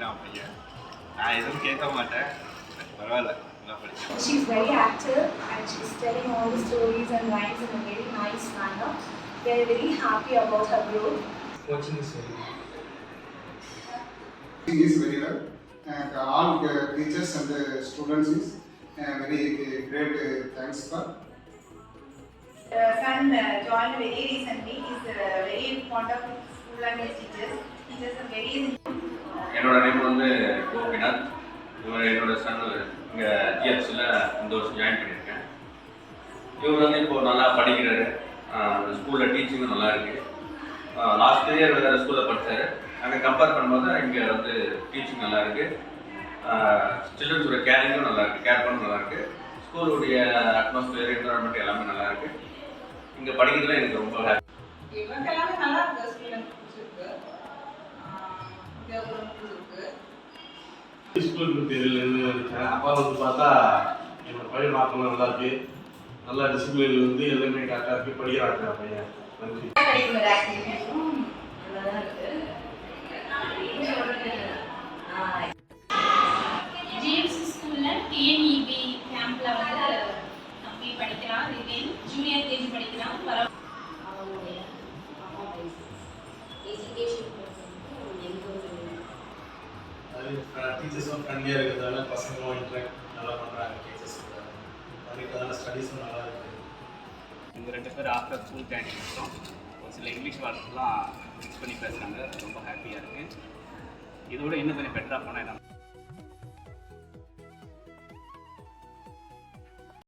படிக்கிறான் பையன். நான் எதுவும் கேட்க மாட்டேன், பரவாயில்ல நல்லா படிக்கிறேன். She is very active and she is telling all the stories and rhymes in a very nice manner. We are very happy about her growth. Coaching is very good. She is very well, and all the teachers and the students is very great. Thanks for. Son joined very recently. He is very fond of school and his teachers. Teachers are very. என்னோட name வந்து கோபிநாத். இவர் என்னோட Sun இங்கே ஜிஎஃப்சியில் இந்த வருஷம் join பண்ணியிருக்கேன். இவர் வந்து இப்போது நல்லா படிக்கிறாரு. ஸ்கூலில் டீச்சிங்கும் நல்லா இருக்குது. லாஸ்ட் இயர் வேறு ஸ்கூலில் படித்தார். அங்கே கம்பேர் பண்ணும்போது இங்கே வந்து டீச்சிங் நல்லா இருக்குது. சில்ட்ரன்ஸோட கேரிங்கும் நல்லா இருக்குது, கேர் பண்ண நல்லா இருக்குது. ஸ்கூலுடைய அட்மாஸ்பியர் என்வரான்மெண்ட் எல்லாமே நல்லா இருக்குது. இங்கே படிக்கிறதுல எனக்கு ரொம்ப ஹாப்பி. இவங்க எல்லாமே நல்லா இருக்கு. ஸ்கூல் எனக்கு பிடிச்சிருக்கு. பிடிச்சிருக்கு. ஸ்கூலுக்கு தெரியலன்னு நினைக்கிறேன். அப்பா வந்து பார்த்தா என்னோட பையன் மாற்றலாம் நல்லா இருக்கு. நல்லா டிசிப்ளின் வந்து எல்லாமே கரெக்டாக இருக்கு. படிக்கிறாங்க பையன். நன்றி. ஜிஎஃப்சி ஸ்கூலில் டிஎன்இபி கேம்பில் வந்து தம்பி படிக்கிறான். ரிவேன் ஜூனியர் கேஜி படிக்கிறான். அவங்களுடைய எஜுகேஷன் டீச்சர்ஸும் ஃப்ரெண்ட்லியாக இருக்கிறதால பசங்களும் இன்ட்ராக்ட் நல்லா பண்ணுறாங்க. டீச்சர்ஸ் அதுக்கான ஸ்டடீஸும் நல்லா இருக்குது. இவங்க 2 பேர் ஆஃப்டர் ஸ்கூல் ஜாயின் பண்ணிட்டோம். ஒரு சில இங்கிலீஷ் வார்த்தைலாம் மிக்ஸ் பண்ணி பேசுகிறாங்க. ரொம்ப ஹாப்பியாக இருக்குது. இதோட இன்னும் கொஞ்சம் பெட்டராக போனால்